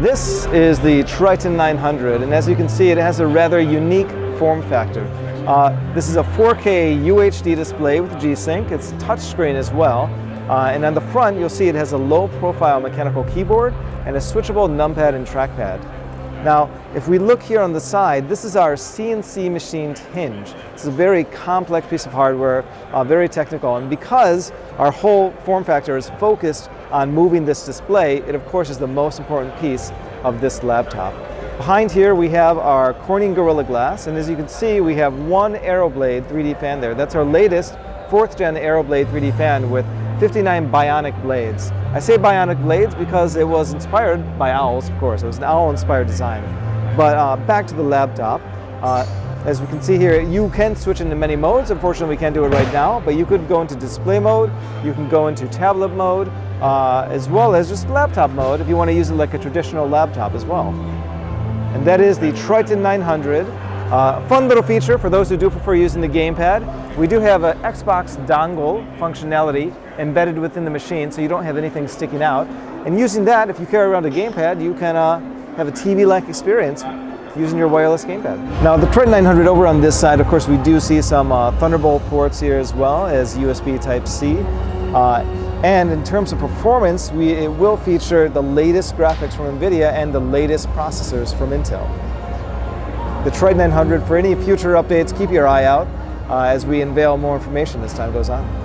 This is the Triton 900, and as you can see, it has a rather unique form factor. This is a 4K UHD display with G-Sync. It's touchscreen as well. And on the front, you'll see it has a low-profile mechanical keyboard and a switchable numpad and trackpad. Now, if we look here on the side, this is our CNC machined hinge. It's a very complex piece of hardware, very technical, and because our whole form factor is focused on moving this display, it of course is the most important piece of this laptop. Behind here we have our Corning Gorilla Glass, and as you can see we have one Aeroblade 3D fan there. That's our latest 4th gen Aeroblade 3D fan with 59 bionic blades. I say bionic blades because it was inspired by owls, of course. It was an owl-inspired design. But back to the laptop. As we can see here, you can switch into many modes. Unfortunately, we can't do it right now, but you could go into display mode, you can go into tablet mode, as well as just laptop mode if you want to use it like a traditional laptop as well. And that is the Triton 900. Fun little feature for those who do prefer using the gamepad. We do have an Xbox dongle functionality embedded within the machine, so you don't have anything sticking out. And using that, if you carry around a gamepad, you can have a TV-like experience using your wireless gamepad. Now the Triton 900 over on this side, of course, we do see some Thunderbolt ports here as well as USB Type-C. And in terms of performance, it will feature the latest graphics from NVIDIA and the latest processors from Intel. The Triton 900, for any future updates, keep your eye out as we unveil more information as time goes on.